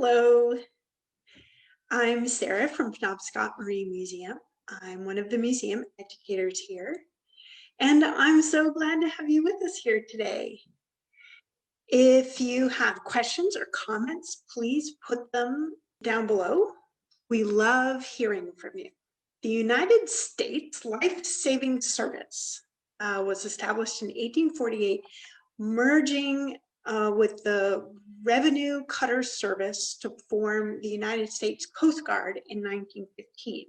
Hello, I'm Sarah from Penobscot Marine Museum. I'm one of the museum educators here, and I'm so glad to have you with us here today. If you have questions or comments, please put them down below. We love hearing from you. The United States Life-Saving Service was established in 1848, merging with the Revenue Cutter Service to form the United States Coast Guard in 1915.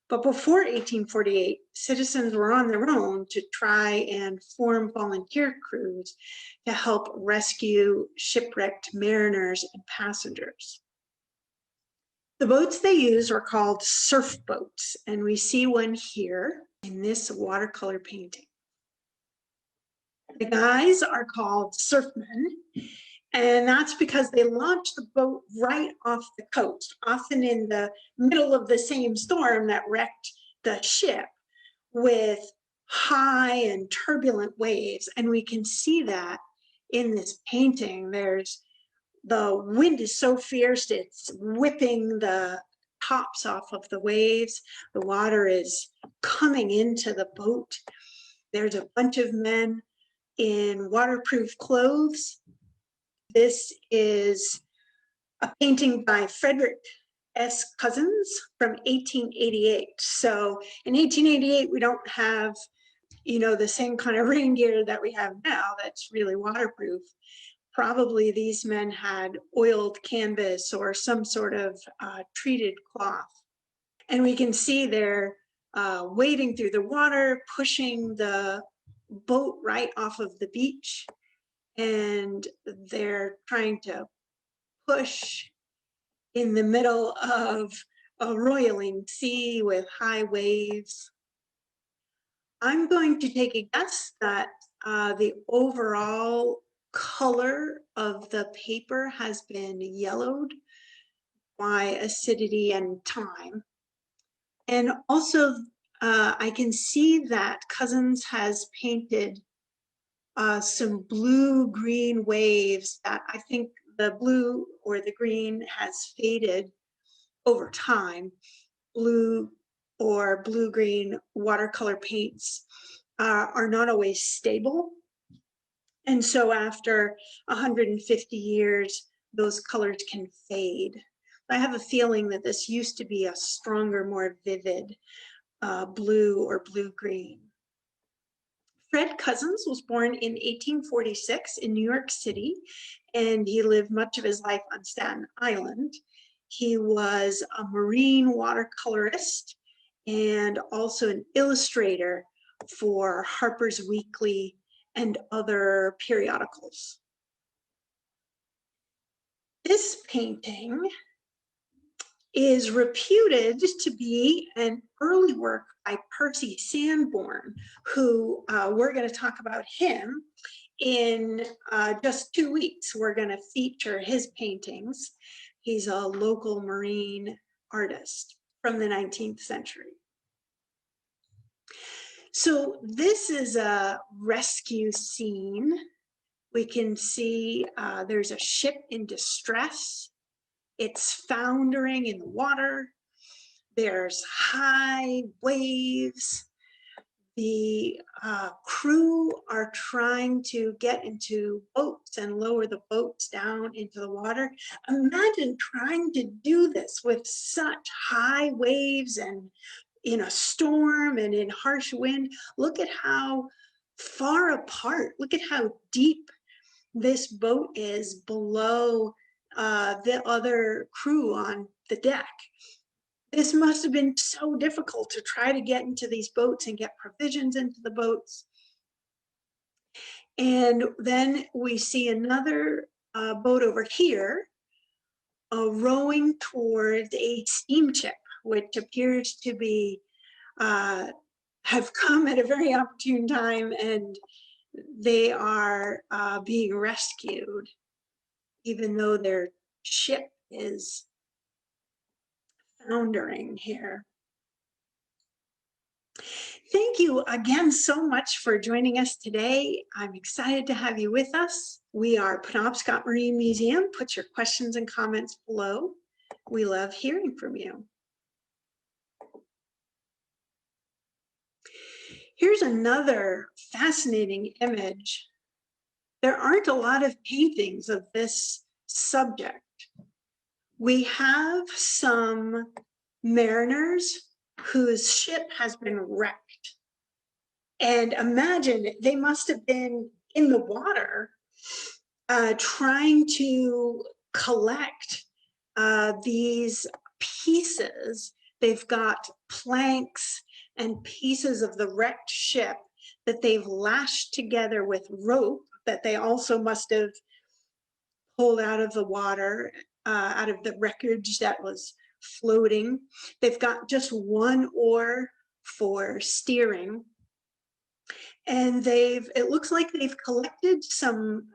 But before 1848, citizens were on their own to try and form volunteer crews to help rescue shipwrecked mariners and passengers. The boats they used were called surf boats, and we see one here in this watercolor painting. The guys are called surfmen, and that's because they launched the boat right off the coast, often in the middle of the same storm that wrecked the ship, with high and turbulent waves. And we can see that in this painting. The wind is so fierce, it's whipping the tops off of the waves. The water is coming into the boat. There's a bunch of men in waterproof clothes. This is a painting by Frederick S. Cousins from 1888. So in 1888, we don't have, the same kind of rain gear that we have now that's really waterproof. Probably these men had oiled canvas or some sort of treated cloth. And we can see they're wading through the water, pushing the boat right off of the beach. And they're trying to push in the middle of a roiling sea with high waves. I'm going to take a guess that the overall color of the paper has been yellowed by acidity and time. And also, I can see that Cousins has painted some blue-green waves that I think the blue or the green has faded over time. Blue or blue-green watercolor paints are not always stable. And so after 150 years, those colors can fade. I have a feeling that this used to be a stronger, more vivid blue or blue-green. Fred Cousins was born in 1846 in New York City, and he lived much of his life on Staten Island. He was a marine watercolorist and also an illustrator for Harper's Weekly and other periodicals. This painting is reputed to be an early work by Percy Sanborn, who we're going to talk about him in just 2 weeks. We're going to feature his paintings. He's a local marine artist from the 19th century. So this is a rescue scene. We can see there's a ship in distress. It's foundering in the water. There's high waves. The crew are trying to get into boats and lower the boats down into the water. Imagine trying to do this with such high waves and in a storm and in harsh wind. Look at how far apart, look at how deep this boat is below the other crew on the deck. This must have been so difficult to try to get into these boats and get provisions into the boats. And then we see another boat over here rowing towards a steamship, which appears to be have come at a very opportune time, and they are being rescued, even though their ship is foundering here. Thank you again so much for joining us today. I'm excited to have you with us. We are Penobscot Marine Museum. Put your questions and comments below. We love hearing from you. Here's another fascinating image. There aren't a lot of paintings of this subject. We have some mariners whose ship has been wrecked. And imagine they must have been in the water trying to collect these pieces. They've got planks and pieces of the wrecked ship that they've lashed together with rope that they also must have pulled out of the water, out of the wreckage that was floating. They've got just one oar for steering. And it looks like they've collected some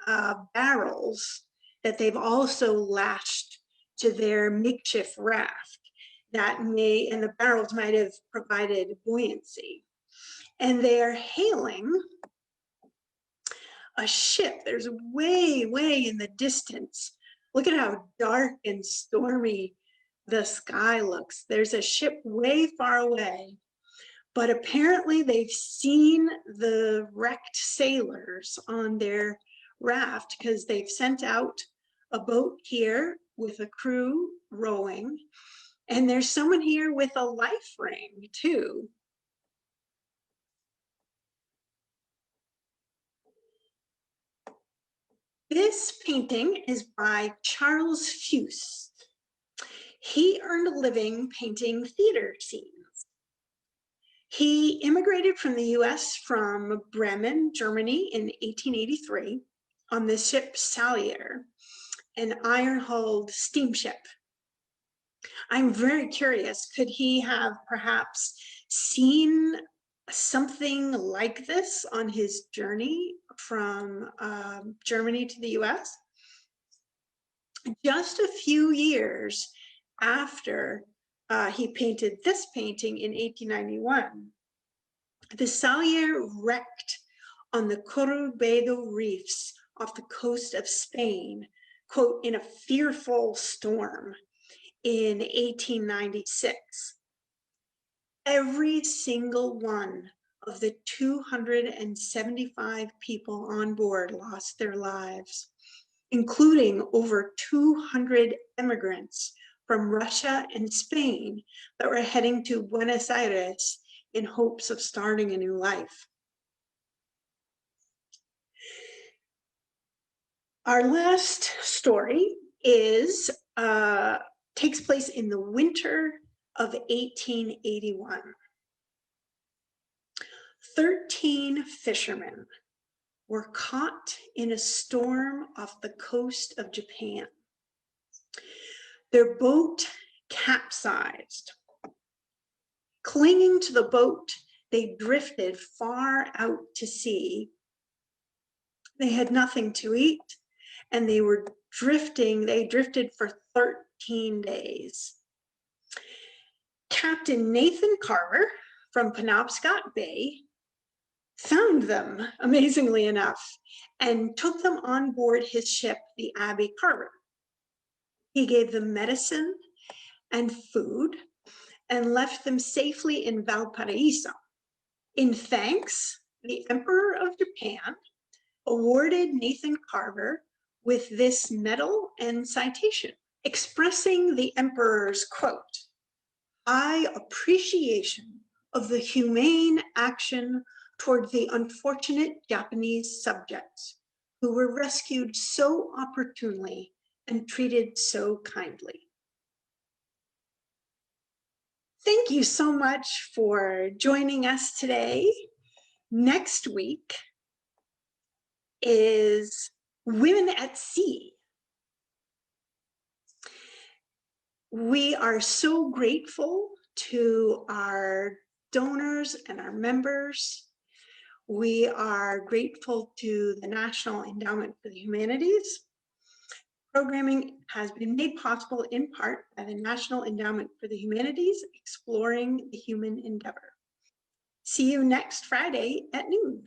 barrels that they've also lashed to their makeshift raft and the barrels might have provided buoyancy. And they're hailing a ship. There's way in the distance. Look at how dark and stormy the sky looks. There's a ship way far away, but apparently they've seen the wrecked sailors on their raft because they've sent out a boat here with a crew rowing, and there's someone here with a life ring too. This painting is by Charles Fust. He earned a living painting theater scenes. He immigrated from the US from Bremen, Germany in 1883 on the ship Sallier, an iron-hulled steamship. I'm very curious, could he have perhaps seen something like this on his journey from Germany to the US? Just a few years after he painted this painting in 1891, the Sallier wrecked on the Corrubedo reefs off the coast of Spain, quote, in a fearful storm in 1896. Every single one of the 275 people on board lost their lives, including over 200 immigrants from Russia and Spain that were heading to Buenos Aires in hopes of starting a new life. Our last story takes place in the winter of 1881. 13 fishermen were caught in a storm off the coast of Japan. Their boat capsized. Clinging to the boat, they drifted far out to sea. They had nothing to eat, and they drifted for 13 days. Captain Nathan Carver from Penobscot Bay found them, amazingly enough, and took them on board his ship, the ABBIE CARVER. He gave them medicine and food and left them safely in Valparaiso. In thanks, the Emperor of Japan awarded Nathan Carver with this medal and citation, expressing the Emperor's, quote, high appreciation of the humane action toward the unfortunate Japanese subjects who were rescued so opportunely and treated so kindly. Thank you so much for joining us today. Next week is Women at Sea. We are so grateful to our donors and our members. We are grateful to the National Endowment for the Humanities. Programming has been made possible in part by the National Endowment for the Humanities, exploring the human endeavor. See you next Friday at noon.